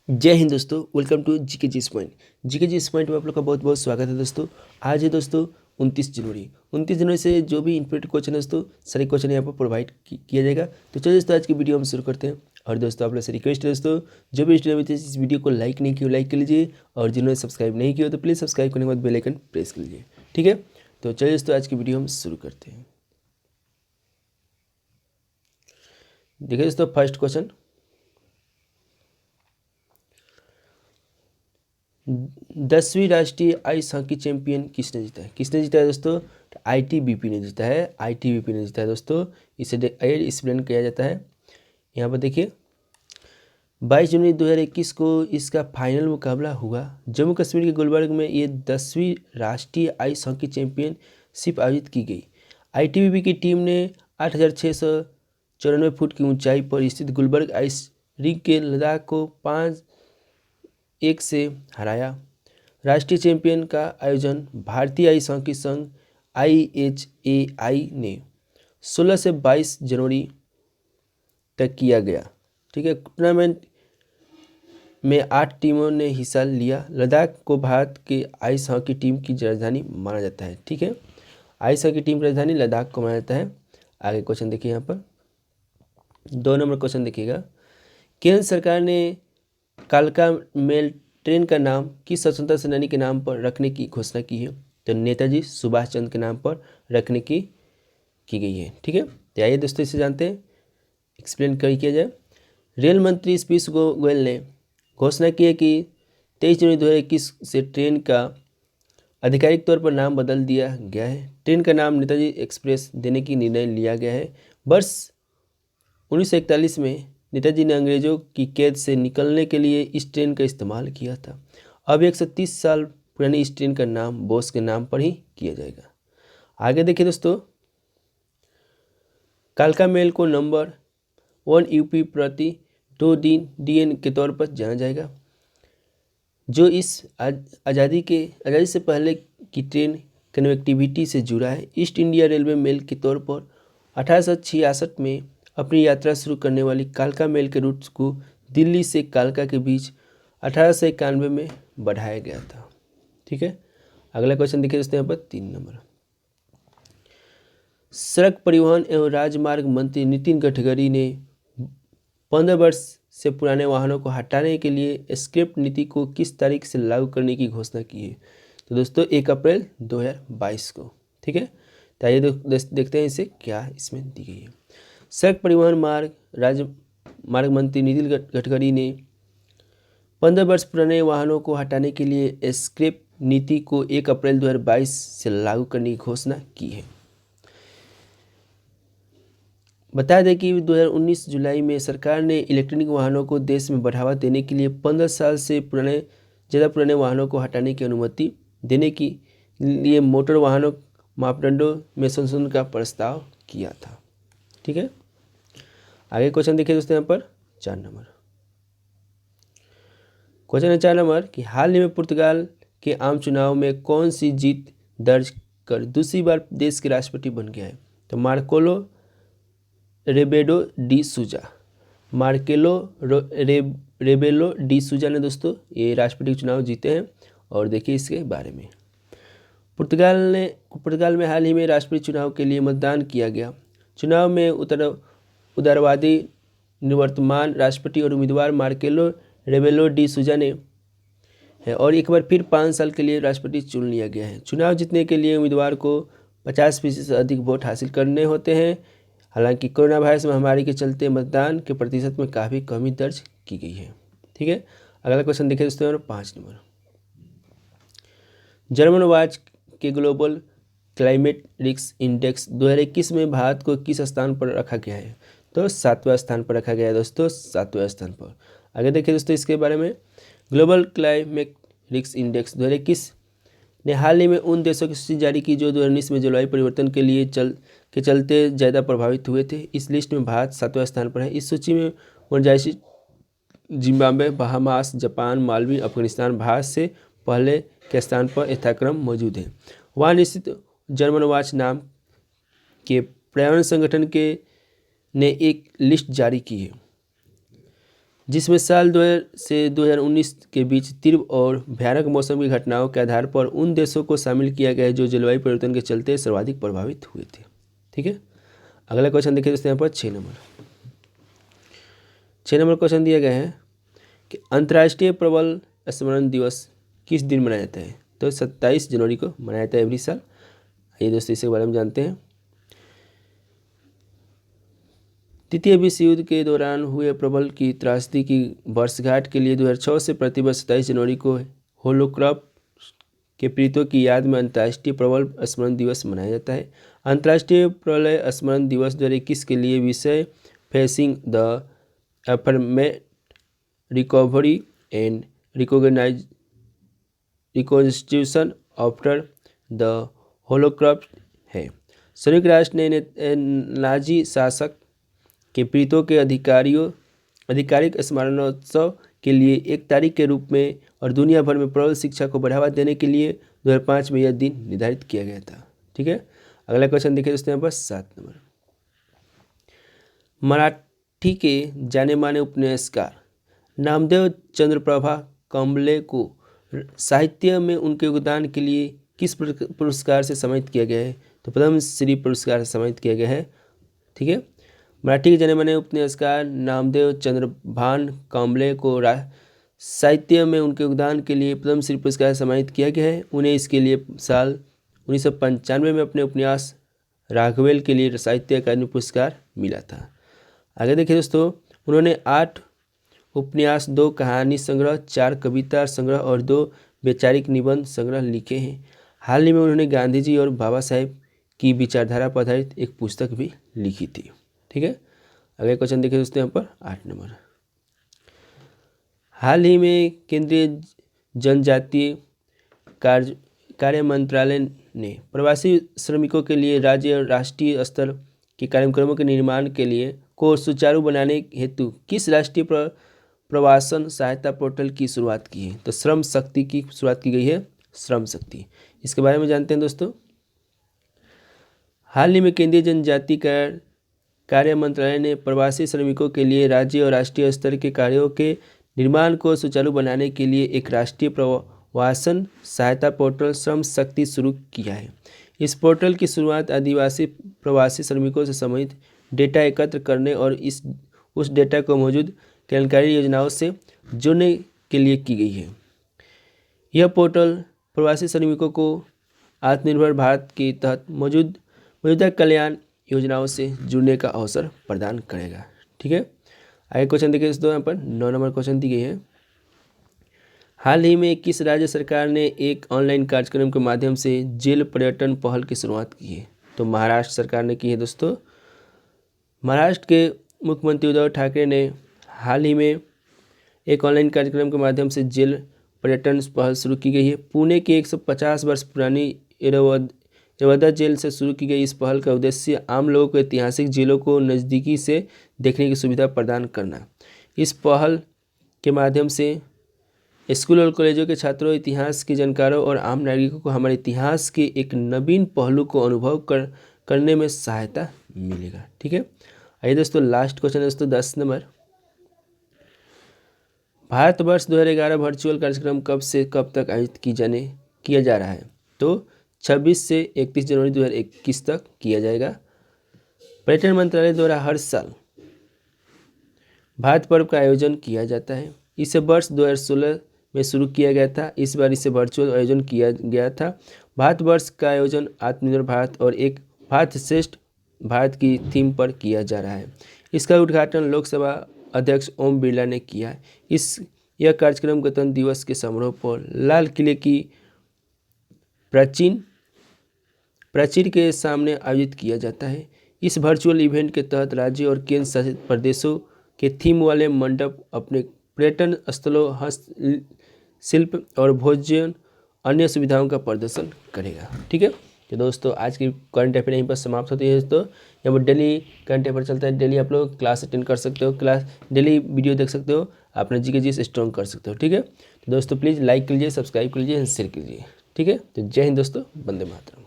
जय हिंद दोस्तों, welcome to GK G point. GK G point में आप लोग का बहुत बहुत स्वागत है दोस्तों। आज है दोस्तों 29 जनवरी से जो भी इंपॉर्टेंट क्वेश्चन है दोस्तों, सारे क्वेश्चन यहाँ पर प्रोवाइड किया जाएगा। तो चलिए दोस्तों, आज की वीडियो हम शुरू करते हैं। और दोस्तों, आप लोग से रिक्वेस्ट है दोस्तों, जो भी स्टूडेंट अभी इस वीडियो को लाइक नहीं किया लाइक कर लीजिए, और जिन्होंने सब्सक्राइब नहीं किया तो प्लीज़ सब्सक्राइब करने के बाद बेल आइकन प्रेस कर लीजिए, ठीक है। तो चलिए दोस्तों, आज की वीडियो हम शुरू करते हैं। देखिए दोस्तों, फर्स्ट क्वेश्चन, 10वीं राष्ट्रीय आइस हॉकी चैंपियन किसने जीता है? किसने जीता है दोस्तों? आईटीबीपी ने जीता है। आईटीबीपी ने जीता है दोस्तों। इसे एक्सप्लेन किया जाता है। यहाँ पर देखिए, 22 जनवरी 2021 को इसका फाइनल मुकाबला हुआ। जम्मू कश्मीर के गुलबर्ग में ये 10वीं राष्ट्रीय आइस हॉकी चैंपियनशिप आयोजित की गई। आईटीबीपी की टीम ने 8,694 फुट की ऊंचाई पर स्थित गुलबर्ग आइस रिंक के लद्दाख को 5-1 से हराया। राष्ट्रीय चैंपियन का आयोजन भारतीय आइस हॉकी संघ IHAI ने 16 से 22 जनवरी तक किया गया। ठीक है, टूर्नामेंट में 8 टीमों ने हिस्सा लिया। लद्दाख को भारत के आइस हॉकी टीम की राजधानी माना जाता है। ठीक है, आइस हॉकी टीम की राजधानी लद्दाख को माना जाता है। आगे क्वेश्चन देखिए, यहाँ पर 2 नंबर क्वेश्चन देखिएगा। केंद्र सरकार ने कालका मेल ट्रेन का नाम किस स्वतंत्रता सेनानी के नाम पर रखने की घोषणा की है? तो नेताजी सुभाष चंद्र के नाम पर रखने की गई है। ठीक है, तो आइए दोस्तों, इसे जानते हैं, एक्सप्लेन किया जाए। रेल मंत्री पीयूष गोयल ने घोषणा की है कि 23 जनवरी 2021 से ट्रेन का आधिकारिक तौर पर नाम बदल दिया गया है। ट्रेन का नाम नेताजी एक्सप्रेस देने की निर्णय लिया गया है। वर्ष 1941 में नेताजी ने अंग्रेजों की कैद से निकलने के लिए इस ट्रेन का इस्तेमाल किया था। अब 130 साल पुरानी इस ट्रेन का नाम बोस के नाम पर ही किया जाएगा। आगे देखिए दोस्तों, कालका मेल को नंबर 1 यूपी प्रति 2 DN के तौर पर जाना जाएगा, जो इस आज़ादी से पहले की ट्रेन कनेक्टिविटी से जुड़ा है। ईस्ट इंडिया रेलवे मेल के तौर पर 1866 में अपनी यात्रा शुरू करने वाली कालका मेल के रूट को दिल्ली से कालका के बीच 1891 में बढ़ाया गया था। ठीक है, अगला क्वेश्चन देखिए दोस्तों, यहाँ पर 3 नंबर। सड़क परिवहन एवं राजमार्ग मंत्री नितिन गडकरी ने 15 वर्ष से पुराने वाहनों को हटाने के लिए स्क्रैप नीति को किस तारीख से लागू करने की घोषणा की है? तो दोस्तों 1 अप्रैल 2022 को। ठीक है, तो आइए देखते हैं इसे क्या इसमें दी गई है। सड़क परिवहन राजमार्ग मंत्री नितिन गडकरी ने 15 वर्ष पुराने वाहनों को हटाने के लिए स्क्रैप नीति को 1 अप्रैल 2022 से लागू करने की घोषणा की है। बता दें कि 2019 जुलाई में सरकार ने इलेक्ट्रॉनिक वाहनों को देश में बढ़ावा देने के लिए 15 साल से ज़्यादा पुराने वाहनों को हटाने की अनुमति देने के लिए मोटर वाहनों मापदंडों में संशोधन का प्रस्ताव किया था। ठीक है, आगे क्वेश्चन देखिए दोस्तों, यहाँ पर 4 नंबर क्वेश्चन है। 4 नंबर कि हाल ही में पुर्तगाल के आम चुनाव में कौन सी जीत दर्ज कर दूसरी बार देश के राष्ट्रपति बन गया है? तो मार्केलो रेबेलो डी सूजा ने दोस्तों ये राष्ट्रपति चुनाव जीते हैं। और देखिए इसके बारे में, पुर्तगाल में हाल ही में राष्ट्रपति चुनाव के लिए मतदान किया गया। चुनाव में उदारवादी निवर्तमान राष्ट्रपति और उम्मीदवार मार्केलो रेबेलो डी सूजा ने है, और एक बार फिर 5 साल के लिए राष्ट्रपति चुन लिया गया है। चुनाव जीतने के लिए उम्मीदवार को 50% से अधिक वोट हासिल करने होते हैं। हालांकि कोरोना वायरस महामारी के चलते मतदान के प्रतिशत में काफ़ी कमी दर्ज की गई है। ठीक है, अगला क्वेश्चन देखिए दोस्तों, 5 नंबर। जर्मन वॉच के ग्लोबल क्लाइमेट रिस्क इंडेक्स 2021 में भारत को किस स्थान पर रखा गया है? तो 7वें स्थान पर रखा गया है दोस्तों, 7वें स्थान पर। आगे देखिए दोस्तों इसके बारे में, ग्लोबल क्लाइमेट रिस्क इंडेक्स 2021 ने हाल ही में उन देशों की सूची जारी की जो 2019 में जलवायु परिवर्तन के चलते ज़्यादा प्रभावित हुए थे। इस लिस्ट में भारत 7वें स्थान पर है। इस सूची में Mauritius, Zimbabwe, Bahamas, Japan, Maldives, Afghanistan Bharat से पहले के स्थान पर यथाक्रम मौजूद है। वहाँ स्थित जर्मन वॉच नाम के पर्यावरण संगठन ने एक लिस्ट जारी की है। जिसमें साल 2000 से 2019 के बीच तीव्र और भयानक मौसम की घटनाओं के आधार पर उन देशों को शामिल किया गया है जो जलवायु परिवर्तन के चलते सर्वाधिक प्रभावित हुए थे। ठीक है, अगला क्वेश्चन देखिए दोस्तों यहाँ पर 6 नंबर क्वेश्चन दिया गया है कि अंतर्राष्ट्रीय प्रबल स्मरण दिवस किस दिन मनाया जाता है। तो 27 जनवरी को मनाया जाता है एवरी साल। आइए दोस्तों इसके बारे में जानते हैं। द्वितीय विश्व युद्ध के दौरान हुए प्रबल की त्रासदी की वर्षगांठ के लिए 2006 से प्रतिवर्ष 27 जनवरी को होलोकॉस्ट के पीड़ितों की याद में अंतर्राष्ट्रीय प्रबल स्मरण दिवस मनाया जाता है। अंतर्राष्ट्रीय प्रलय स्मरण दिवस 2021 के लिए विषय facing the aftermath recovery and reconstitution after the Holocaust है। संयुक्त राष्ट्र ने नाजी शासक के पीड़ितों के आधिकारिक स्मरणोत्सव के लिए एक तारीख के रूप में और दुनिया भर में प्रबल शिक्षा को बढ़ावा देने के लिए 2005 में यह दिन निर्धारित किया गया था। ठीक है, अगला क्वेश्चन देखिए दोस्तों यहाँ पर 7 नंबर। मराठी के जाने माने उपन्यासकार नामदेव चंद्रप्रभा कांबले को साहित्य में उनके योगदान के लिए किस पुरस्कार से सम्मानित किया गया है। तो पद्मश्री पुरस्कार से सम्मानित किया गया है। ठीक है, मराठी के जाने माने उपन्यासकार नामदेव चंद्रभान कांबले को साहित्य में उनके योगदान के लिए पद्मश्री पुरस्कार से सम्मानित किया गया है। उन्हें इसके लिए साल 1995 में अपने उपन्यास राघवेल के लिए साहित्य अकादमी पुरस्कार मिला था। आगे देखिए दोस्तों, उन्होंने 8 उपन्यास, 2 कहानी संग्रह, 4 कविता संग्रह और 2 वैचारिक निबंध संग्रह लिखे हैं। हाल ही में उन्होंने गांधी जी और बाबा साहेब की विचारधारा पर आधारित एक पुस्तक भी लिखी थी। ठीक है, अगले क्वेश्चन देखिए दोस्तों यहाँ पर 8 नंबर। हाल ही में केंद्रीय जनजातीय कार्य मंत्रालय ने प्रवासी श्रमिकों के लिए राज्य और राष्ट्रीय स्तर के कार्यक्रमों के निर्माण के लिए को सुचारू बनाने हेतु किस राष्ट्रीय प्रवासन सहायता पोर्टल की शुरुआत की है। तो श्रम शक्ति की शुरुआत की गई है, श्रम शक्ति। इसके बारे में जानते हैं दोस्तों। हाल ही में केंद्रीय जनजातीय कार्य मंत्रालय ने प्रवासी श्रमिकों के लिए राज्य और राष्ट्रीय स्तर के कार्यों के निर्माण को सुचारू बनाने के लिए एक राष्ट्रीय प्रवासन सहायता पोर्टल श्रम शक्ति शुरू किया है। इस पोर्टल की शुरुआत आदिवासी प्रवासी श्रमिकों से संबंधित डेटा एकत्र करने और उस डेटा को मौजूद कल्याणकारी योजनाओं से जोड़ने के लिए की गई है। यह पोर्टल प्रवासी श्रमिकों को आत्मनिर्भर भारत के तहत मौजूदा कल्याण योजनाओं से जुड़ने का अवसर प्रदान करेगा। ठीक है, आगे क्वेश्चन देखिए दोस्तों, यहाँ पर 9 नंबर क्वेश्चन दी गई है। हाल ही में किस राज्य सरकार ने एक ऑनलाइन कार्यक्रम के माध्यम से जेल पर्यटन पहल की शुरुआत की है। तो महाराष्ट्र सरकार ने की है दोस्तों। महाराष्ट्र के मुख्यमंत्री उद्धव ठाकरे ने हाल ही में एक ऑनलाइन कार्यक्रम के माध्यम से जेल पर्यटन पहल शुरू की गई है। पुणे के 150 वर्ष पुरानी एरवदा जेल से शुरू की गई इस पहल का उद्देश्य आम लोगों को ऐतिहासिक जेलों को नज़दीकी से देखने की सुविधा प्रदान करना। इस पहल के माध्यम से स्कूल और कॉलेजों के छात्रों, इतिहास के जानकारों और आम नागरिकों को हमारे इतिहास के एक नवीन पहलू को अनुभव करने में सहायता मिलेगा। ठीक है, आइए दोस्तों लास्ट क्वेश्चन है दोस्तों 10 नंबर। भारतवर्ष 2011 वर्चुअल कार्यक्रम कब से कब तक आयोजित किया जा रहा है। तो 26 से 31 जनवरी 2021 तक किया जाएगा। पर्यटन मंत्रालय द्वारा हर साल भारत पर्व का आयोजन किया जाता है। इसे वर्ष 2016 में शुरू किया गया था। इस बार इसे वर्चुअल आयोजन किया गया था। भारत वर्ष का आयोजन आत्मनिर्भर भारत और एक भारत श्रेष्ठ भारत की थीम पर किया जा रहा है। इसका उद्घाटन लोकसभा अध्यक्ष ओम बिरला ने किया। यह कार्यक्रम गणतंत्र दिवस के समारोह पर लाल किले की प्राचीर के सामने आयोजित किया जाता है। इस वर्चुअल इवेंट के तहत राज्य और केंद्र शासित प्रदेशों के थीम वाले मंडप अपने पर्यटन स्थलों, हस्तशिल्प और भोजन अन्य सुविधाओं का प्रदर्शन करेगा। ठीक है, तो दोस्तों आज की करंट अफेयर यहीं पर समाप्त होती है। दोस्तों यहाँ पर डेली करंट अफेयर चलता है। डेली आप लोग क्लास अटेंड कर सकते हो, डेली वीडियो देख सकते हो, अपना जीके स्ट्रॉन्ग कर सकते हो। ठीक है, तो दोस्तों प्लीज़ लाइक कीजिए, सब्सक्राइब कीजिए, शेयर कीजिए। ठीक है, तो जय हिंद दोस्तों, वंदे मातरम।